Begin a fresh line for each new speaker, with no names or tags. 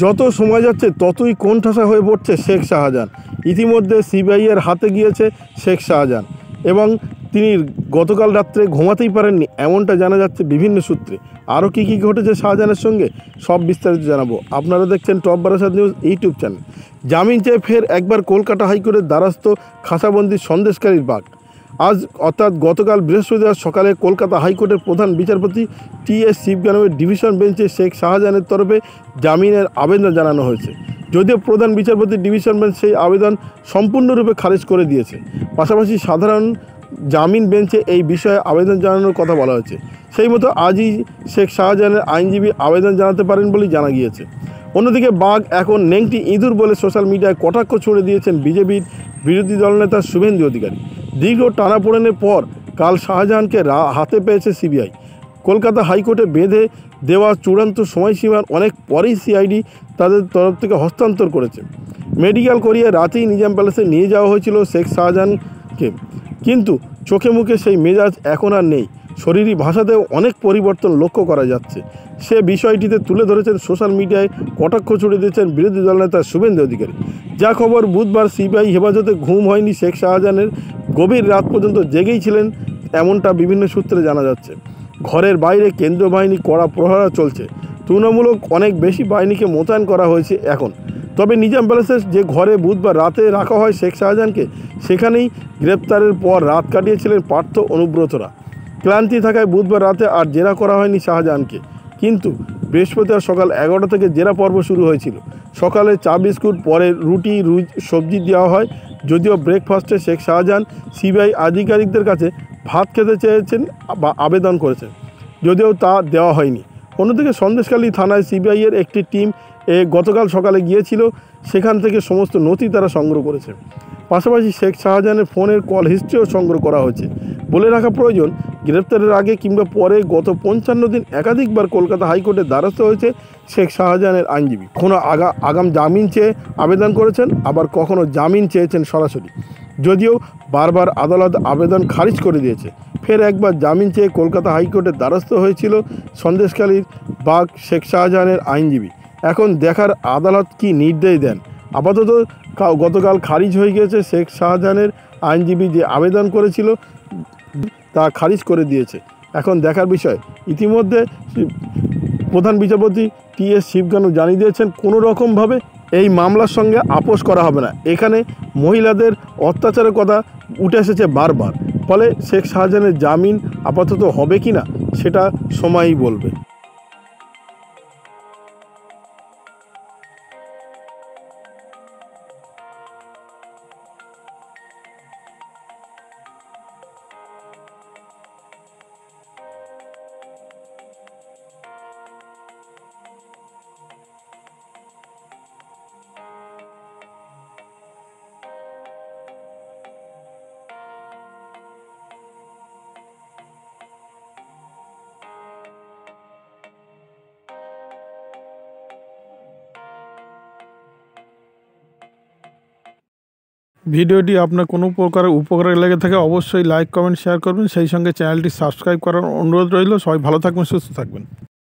যত সময় যাচ্ছে ততই কোণঠাসা হয়ে পড়ছে শেখ শাহজাহান। ইতিমধ্যে সিবিআইয়ের হাতে গিয়েছে শেখ শাহজাহান এবং তিনি গতকাল রাত্রে ঘুমাতেই পারেননি, এমনটা জানা যাচ্ছে বিভিন্ন সূত্রে। আরও কী কী ঘটেছে শাহজাহানের সঙ্গে সব বিস্তারিত জানাবো। আপনারা দেখছেন top Barasat news YouTube channel. জামিন চেয়ে ফের একবার কলকাতা হাইকোর্টের দ্বারস্থ খাসাবন্দি সন্দেশকারীর বাঘ। আজ অর্থাৎ গতকাল বৃহস্পতিবার সকালে কলকাতা হাইকোর্টের প্রধান বিচারপতি টি.এস. শিবগানমের ডিভিশন বেঞ্চে শেখ শাহজাহানের তরফে জামিনের আবেদন জানানো হয়েছে। যদিও প্রধান বিচারপতির ডিভিশন বেঞ্চ সেই আবেদন সম্পূর্ণরূপে খারিজ করে দিয়েছে। পাশাপাশি সাধারণ জামিন বেঞ্চে এই বিষয়ে আবেদন জানানোর কথা বলা হয়েছে। সেই মতো আজই শেখ শাহজাহানের আইনজীবী আবেদন জানাতে পারেন বলেই জানা গিয়েছে। অন্যদিকে বাঘ এখন নেংটি ইঁদুর বলে সোশ্যাল মিডিয়ায় কটাক্ষ ছুড়ে দিয়েছেন বিজেপির বিরোধী দলনেতা শুভেন্দু অধিকারী। দীর্ঘ টানাপোড়েনের পর কাল শাহজাহানকে হাতে পেয়েছে সিবিআই। কলকাতা হাইকোর্টে বেঁধে দেওয়া চূড়ান্ত সময়সীমার অনেক পরেই সিআইডি তাদের তরফ থেকে হস্তান্তর করেছে। মেডিকেল করিয়ে রাতেই নিজাম প্যালেসে নিয়ে যাওয়া হয়েছিল শেখ শাহজাহানকে, কিন্তু চোখে মুখে সেই মেজাজ এখন আর নেই। শরীরী ভাষাতেও অনেক পরিবর্তন লক্ষ্য করা যাচ্ছে। সে বিষয়টিতে তুলে ধরেছেন সোশ্যাল মিডিয়ায় কটাক্ষ ছুড়ে দিয়েছেন বিরোধী দলনেতা শুভেন্দু অধিকারী। যা খবর, বুধবার সিবিআই হেফাজতে ঘুম হয়নি শেখ শাহজাহানের, গভীর রাত পর্যন্ত জেগেই ছিলেন, এমনটা বিভিন্ন সূত্রে জানা যাচ্ছে। ঘরের বাইরে কেন্দ্রীয় বাহিনী কড়া প্রহরা চলছে। তুলনামূলক অনেক বেশি বাহিনীকে মোতায়েন করা হয়েছে এখন। তবে নিজাম প্যালেসের যে ঘরে বুধবার রাতে রাখা হয় শেখ শাহজাহানকে, সেখানেই গ্রেপ্তারের পর রাত কাটিয়েছিলেন পার্থ অনুব্রতরা। ক্লান্তি থাকায় বুধবার রাতে আর জেরা করা হয়নি শাহজাহানকে, কিন্তু বৃহস্পতিবার সকাল 11টা থেকে জেরা পর্ব শুরু হয়েছিল। সকালে চা বিস্কুট, পরে রুটি সবজি দেওয়া হয়। যদিও ব্রেকফাস্টে শেখ শাহজাহান সিবিআই আধিকারিকদের কাছে ভাত খেতে চেয়েছেন বা আবেদন করেছেন, যদিও তা দেওয়া হয়নি। অন্যদিকে সন্দেশখালী থানায় সিবিআইয়ের একটি টিম গতকাল সকালে গিয়েছিল, সেখান থেকে সমস্ত নথি তারা সংগ্রহ করেছে। পাশাপাশি শেখ শাহজাহানের ফোনের কল হিস্ট্রিও সংগ্রহ করা হয়েছে। বলে রাখা প্রয়োজন, গ্রেপ্তারের আগে কিংবা পরে গত 55 দিন একাধিকবার কলকাতা হাইকোর্টের দ্বারস্থ হয়েছে শেখ শাহজাহানের আইনজীবী। কখনো আগাম জামিন চেয়ে আবেদন করেছেন, আবার কখনো জামিন চেয়েছেন সরাসরি। যদিও বারবার আদালত আবেদন খারিজ করে দিয়েছে। ফের একবার জামিন চেয়ে কলকাতা হাইকোর্টের দ্বারস্থ হয়েছিল সন্দেশখালীর বাঘ শেখ শাহজাহানের আইনজীবী। এখন দেখার আদালত কি নির্দেশ দেন। আপাতত গতকাল খারিজ হয়ে গিয়েছে শেখ শাহজাহানের আইনজীবী যে আবেদন করেছিল তা খারিজ করে দিয়েছে। এখন দেখার বিষয়। ইতিমধ্যে প্রধান বিচারপতি টি.এস. শিবগানু জানিয়ে দিয়েছেন কোনো রকমভাবে এই মামলার সঙ্গে আপোষ করা হবে না। এখানে মহিলাদের অত্যাচারের কথা উঠে এসেছে বারবার। ফলে শেখ শাহজাহানের জামিন আপাতত হবে কি না সেটা সময়ই বলবে। ভিডিওটি আপনার কোনো প্রকার উপকারে লেগে থাকে অবশ্যই লাইক, কমেন্ট, শেয়ার করবেন। সেই সঙ্গে চ্যানেলটি সাবস্ক্রাইব করার অনুরোধ রইল। সবাই ভালো থাকবেন, সুস্থ থাকবেন।